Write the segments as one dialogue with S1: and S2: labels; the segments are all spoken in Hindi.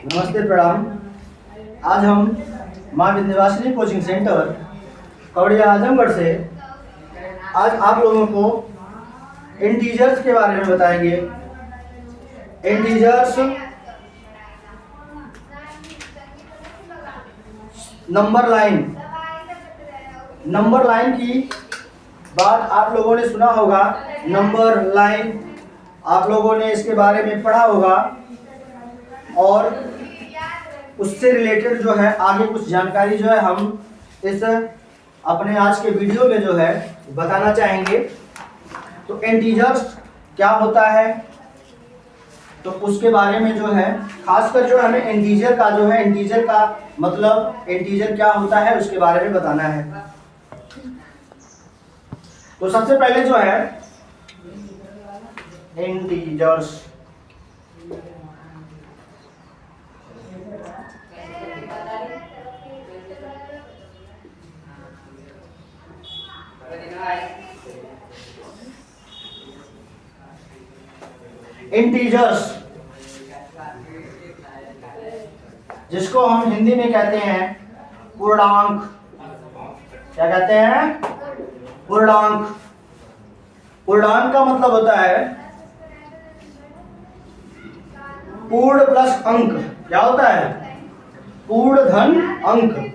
S1: नमस्ते, प्रणाम। आज हम माँ विंध्यवासिनी कोचिंग सेंटर कवड़िया आजमगढ़ से आज आप लोगों को इंटीजर्स के बारे में बताएंगे। इंटीजर्स नंबर लाइन की बात आप लोगों ने सुना होगा। नंबर लाइन आप लोगों ने इसके बारे में पढ़ा होगा और उससे रिलेटेड जो है आगे कुछ जानकारी जो है हम इस अपने आज के वीडियो में जो है बताना चाहेंगे। तो इंटीजर्स क्या होता है, तो उसके बारे में जो है खासकर जो हमें इंटीजर का मतलब इंटीजर क्या होता है उसके बारे में बताना है। तो सबसे पहले जो है इंटीजर्स जिसको हम हिंदी में कहते हैं पूर्णांक। क्या कहते हैं? पूर्णांक। पूर्णांक का मतलब होता है पूर्ण प्लस अंक। क्या होता है? पूर्ण धन अंक।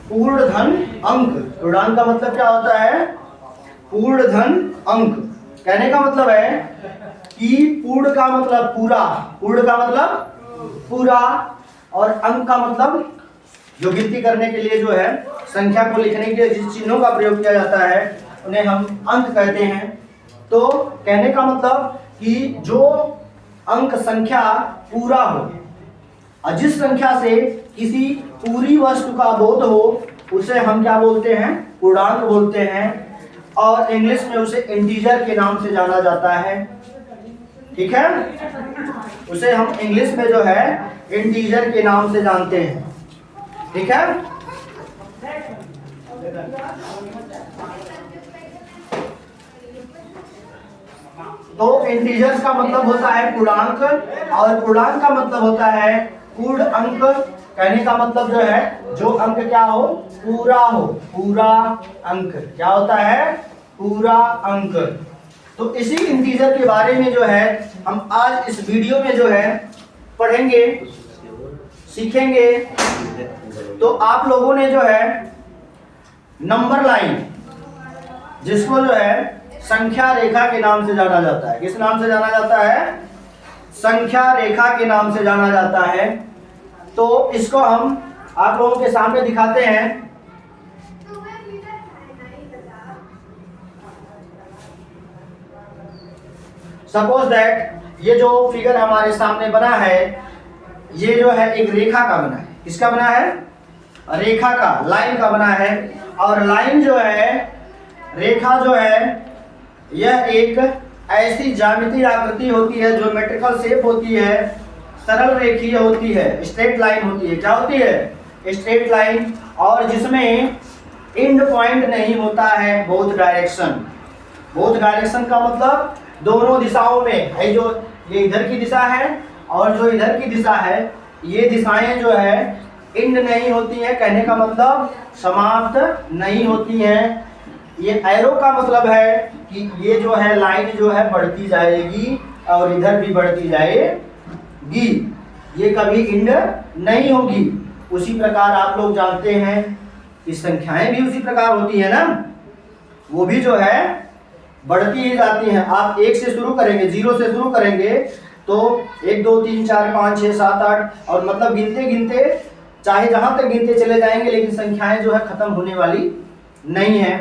S1: पूर्ण धन अंक। पूर्णांक का मतलब क्या होता है? पूर्ण धन अंक। कहने का मतलब है कि पूर्ण का मतलब पूरा, पूर्ण का मतलब पूरा, और अंक का मतलब जो गिनती करने के लिए जो है संख्या को लिखने के लिए जिस चिन्हों का प्रयोग किया जाता है उन्हें हम अंक कहते हैं। तो कहने का मतलब कि जो अंक संख्या पूरा हो और जिस संख्या से किसी पूरी वस्तु का बोध हो उसे हम क्या बोलते हैं? पूर्णांक बोलते हैं, और इंग्लिश में उसे इंटीजर के नाम से जाना जाता है। ठीक है, उसे हम इंग्लिश में जो है इंटीजर के नाम से जानते हैं। ठीक है, तो इंटीजर्स का मतलब होता है पूर्णांक, और पूर्णांक का मतलब होता है पूर्ण अंक। कहने का मतलब जो है जो अंक क्या हो? पूरा हो, पूरा अंक। क्या होता है? पूरा अंक। तो इसी इंटीजर के बारे में जो है हम आज इस वीडियो में जो है पढ़ेंगे, सीखेंगे। तो आप लोगों ने जो है नंबर लाइन, जिसको जो है संख्या रेखा के नाम से जाना जाता है। किस नाम से जाना जाता है? संख्या रेखा के नाम से जाना जाता है। तो इसको हम आप लोगों के सामने दिखाते हैं। सपोज दैट ये जो फिगर हमारे सामने बना है ये जो है एक रेखा का बना है। किसका बना है? रेखा का, लाइन का बना है। और लाइन जो है, रेखा जो है, यह एक ऐसी ज्यामितीय आकृति होती है, ज्योमेट्रिकल शेप होती है, सरल रेखीय होती है, स्ट्रेट लाइन होती है। क्या होती है? स्ट्रेट लाइन, और जिसमें एंड पॉइंट नहीं होता है, बोथ डायरेक्शन। बोथ डायरेक्शन का मतलब दोनों दिशाओं में है। जो ये इधर की दिशा है और जो इधर की दिशा है, ये दिशाएं जो है एंड नहीं होती हैं। कहने का मतलब समाप्त नहीं होती हैं। ये एरो का मतलब है कि ये जो है लाइन जो है बढ़ती जाएगी और इधर भी बढ़ती जाएगी, ये कभी एंड नहीं होगी। उसी प्रकार आप लोग जानते हैं कि संख्याएं भी उसी प्रकार होती है ना, वो भी जो है बढ़ती ही जाती हैं। आप 1 से शुरू करेंगे, 0 से शुरू करेंगे तो 1 2 3 4 5 6 7 8 और मतलब गिनते गिनते चाहे जहां तक गिनते चले जाएंगे, लेकिन संख्याएं जो है खत्म होने वाली नहीं है।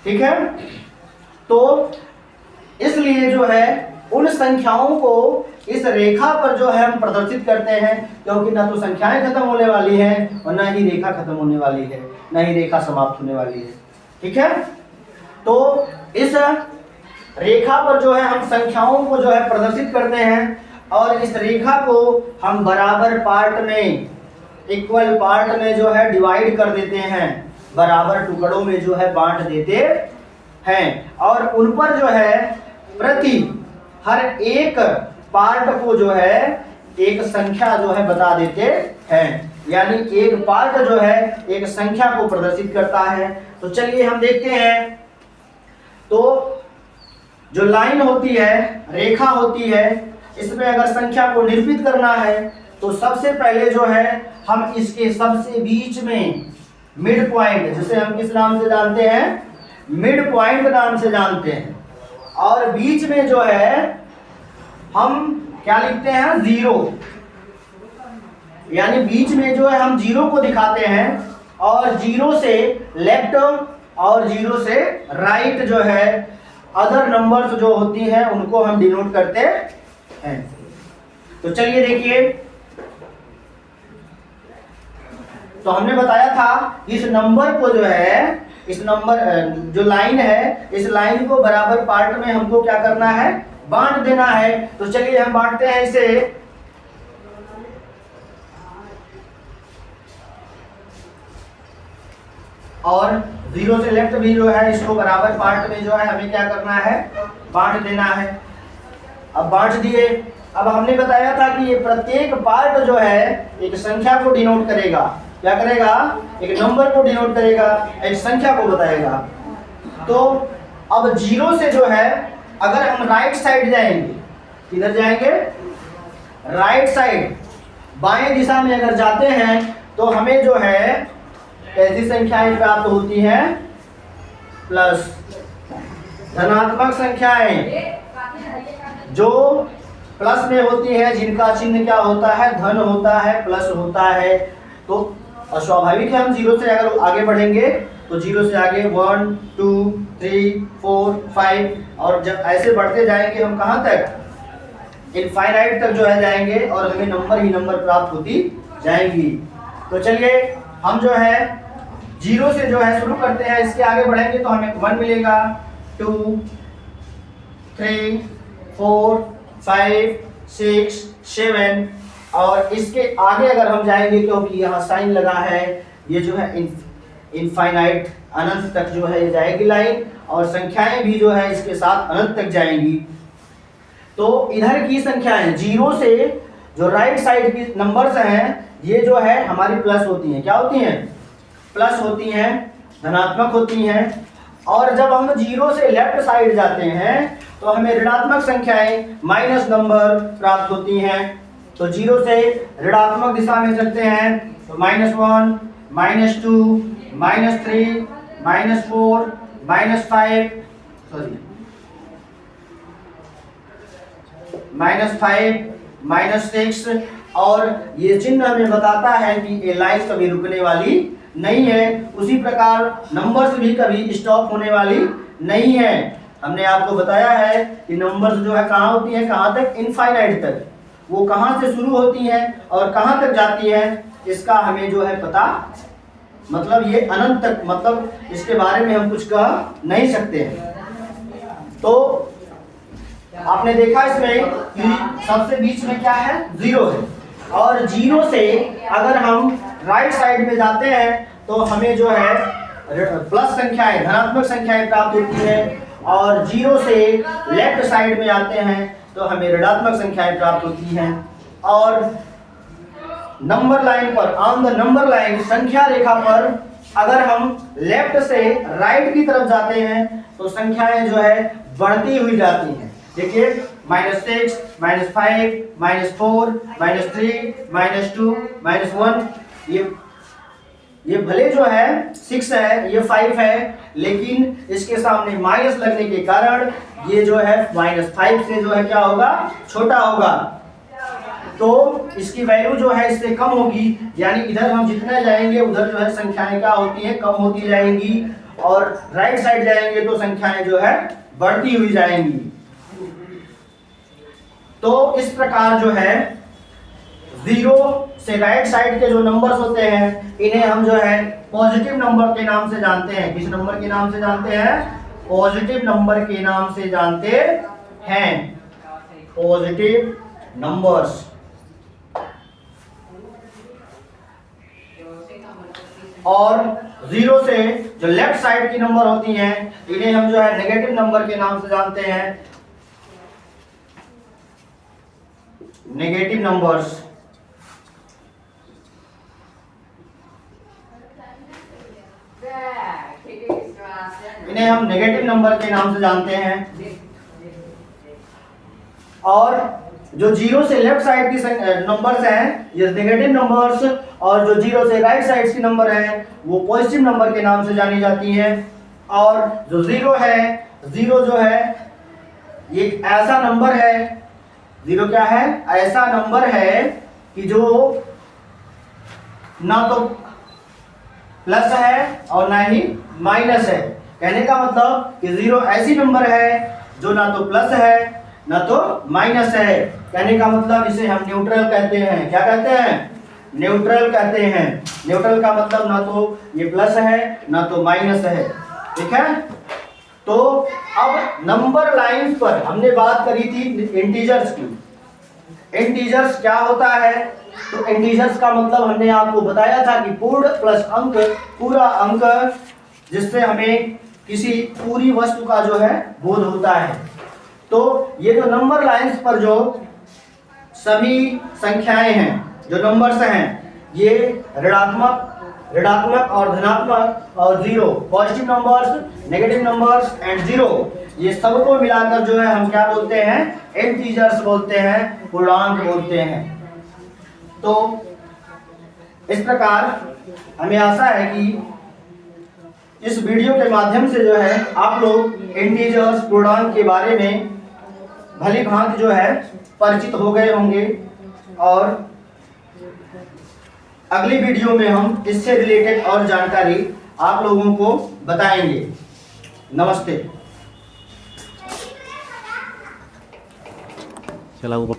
S1: ठीक है, तो इसलिए जो है उन संख्याओं को इस रेखा पर जो है हम प्रदर्शित करते हैं, क्योंकि ना तो संख्याएं खत्म होने वाली हैं और ना ही रेखा खत्म होने वाली है, ना ही रेखा समाप्त होने वाली है। ठीक है, तो इस रेखा पर जो है हम संख्याओं को जो है प्रदर्शित करते हैं, और इस रेखा को हम बराबर पार्ट में, इक्वल पार्ट में जो है डिवाइड कर देते हैं। बराबर टुकड़ों में जो है बांट देते हैं और उन पर जो है प्रति हर एक पार्ट को जो है एक संख्या जो है बता देते हैं। यानी एक पार्ट जो है एक संख्या को प्रदर्शित करता है। तो चलिए हम देखते हैं। तो जो लाइन होती है, रेखा होती है, इसमें अगर संख्या को निरूपित करना है तो सबसे पहले जो है हम इसके सबसे बीच में मिड पॉइंट, जिसे हम किस नाम से जानते हैं, मिड पॉइंट नाम से जानते हैं, और बीच में जो है हम क्या लिखते हैं, जीरो। यानी बीच में जो है हम जीरो को दिखाते हैं और जीरो से लेफ्ट और जीरो से राइट जो है अदर नंबर्स जो होती हैं उनको हम डिनोट करते हैं। तो चलिए देखिए, तो हमने बताया था इस नंबर को जो है, इस नंबर जो लाइन है, इस लाइन को बराबर पार्ट में हमको क्या करना है, बांट देना है। तो चलिए हम बांटते हैं इसे। और जीरो से लेफ्ट भी जो है इसको बराबर पार्ट में जो है हमें क्या करना है, बांट देना है। अब बांट दिए। अब हमने बताया था कि ये प्रत्येक पार्ट जो है एक संख्या को डिनोट करेगा। क्या करेगा, एक नंबर को डिनोट करेगा, एक संख्या को बताएगा। तो अब जीरो से जो है अगर हम राइट साइड जाएंगे, किधर जाएंगे, राइट साइड, बाएं दिशा में अगर जाते हैं तो हमें जो है ऐसी संख्याएं प्राप्त होती हैं, प्लस धनात्मक संख्याएं जो प्लस में होती है, जिनका चिन्ह क्या होता है, धन होता है, प्लस होता है। तो स्वाभाविक है हम जीरो से अगर आगे बढ़ेंगे तो जीरो से आगे 1 2 3 4 5 और जब ऐसे बढ़ते जाएंगे हम कहाँ तक, इनफाइनाइट तक जो है जाएंगे और हमें नंबर ही नंबर प्राप्त होती जाएंगी। तो चलिए हम जो है जीरो से जो है शुरू करते हैं, इसके आगे बढ़ेंगे तो हमें 1 मिलेगा, 2 3 4 5 6 7 और इसके आगे अगर हम जाएंगे, क्योंकि यहाँ साइन लगा है, ये जो है इनफाइनाइट अनंत तक जो है ये जाएगी लाइन, और संख्याएं भी जो है इसके साथ अनंत तक जाएंगी। तो इधर की संख्याएं जीरो से जो राइट साइड की नंबर्स हैं ये जो है हमारी प्लस होती हैं। क्या होती हैं, प्लस होती हैं, धनात्मक होती हैं। और जब हम जीरो से लेफ्ट साइड जाते हैं तो हमें ऋणात्मक संख्याएं, माइनस नंबर प्राप्त होती हैं। तो जीरो से ऋणात्मक दिशा में चलते हैं तो -1 -2 -3 -4 -5 -6 और ये चिन्ह हमें बताता है कि ये लाइन कभी रुकने वाली नहीं है। उसी प्रकार नंबर्स भी कभी स्टॉप होने वाली नहीं है। हमने आपको बताया है कि नंबर्स जो है कहाँ होती है, कहाँ तक, इनफाइनाइट तक। वो कहाँ से शुरू होती हैं और कहाँ तक जाती है इसका हमें जो है पता, मतलब ये अनंत तक, मतलब इसके बारे में हम कुछ कह नहीं सकते हैं। तो आपने देखा इसमें कि सबसे बीच में क्या है, जीरो है, और जीरो से अगर हम राइट साइड में जाते हैं तो हमें जो है प्लस संख्याएं, धनात्मक संख्याएं प्राप्त होती है, और जीरो से लेफ्ट साइड में आते हैं तो हमें ऋणात्मक संख्याएं प्राप्त होती हैं। और नंबर लाइन पर, ऑन द नंबर लाइन, संख्या रेखा पर अगर हम लेफ्ट से राइट की तरफ जाते हैं तो संख्याएं जो है बढ़ती हुई जाती हैं। देखिए -6 -5 -4 -3 -2 -1, ये भले जो है 6 है, ये 5 है, लेकिन इसके सामने माइनस लगने के कारण ये जो है -5 से जो है क्या होगा, छोटा होगा। तो इसकी वैल्यू जो है इससे कम होगी, यानी इधर हम जितना जाएंगे उधर जो है संख्याएं क्या होती हैं, कम होती जाएंगी, और राइट साइड जाएंगे तो संख्याएं जो है बढ़ती हुई जाएंगी। तो इस प्रकार जो है जीरो से राइट साइड के जो नंबर्स होते हैं इन्हें हम जो है पॉजिटिव नंबर के नाम से जानते हैं। किस नंबर के नाम से जानते हैं, पॉजिटिव नंबर के नाम से जानते हैं, पॉजिटिव नंबर्स। और 0 से जो लेफ्ट साइड की नंबर होती हैं इन्हें हम जो है नेगेटिव नंबर के नाम से जानते हैं, नेगेटिव नंबर्स। इन्हें हम नेगेटिव नंबर के नाम से जानते हैं। और जो 0 से लेफ्ट साइड की नंबर्स हैं ये नेगेटिव नंबर्स, और जो 0 से राइट साइड की नंबर है वो पॉजिटिव नंबर के नाम से जानी जाती है। और जो 0 है, 0 जो है ये एक ऐसा नंबर है, 0 क्या है, ऐसा नंबर है कि जो ना तो प्लस है और ना ही माइनस है। कहने का मतलब कि 0 ऐसी नंबर है जो ना तो प्लस है ना तो माइनस है। कहने का मतलब इसे हम न्यूट्रल कहते हैं। क्या कहते हैं? न्यूट्रल कहते हैं। न्यूट्रल का मतलब ना तो ये प्लस है ना तो माइनस है। ठीक है। तो अब नंबर लाइंस पर हमने बात करी थी इंटीजर्स की। इंटीजर्स क्या होता है? तो इंटीजर्स का मतलब हमने आपको बताया था कि पूर्ण प्लस अंक, पूरा अंक, जिससे हमें किसी पूरी वस्तु का जो है बोध होता है। तो ये जो नंबर लाइंस पर जो सभी संख्याएं हैं, जो नंबर्स हैं, ये ऋणात्मक और धनात्मक और 0, positive numbers, negative numbers and 0, ये सबको मिलाकर जो है हम क्या बोलते हैं? इंटीजर्स बोलते हैं, पूर्णांक बोलते हैं। तो इस प्रकार हमें आशा है कि इस वीडियो के माध्यम से जो है आप लोग इंटीजर्स, पूर्णांक के बारे में भली भांति जो है परिचित हो गए होंगे। और अगली वीडियो में हम इससे रिलेटेड और जानकारी आप लोगों को बताएंगे। नमस्ते।
S2: चला ऊपर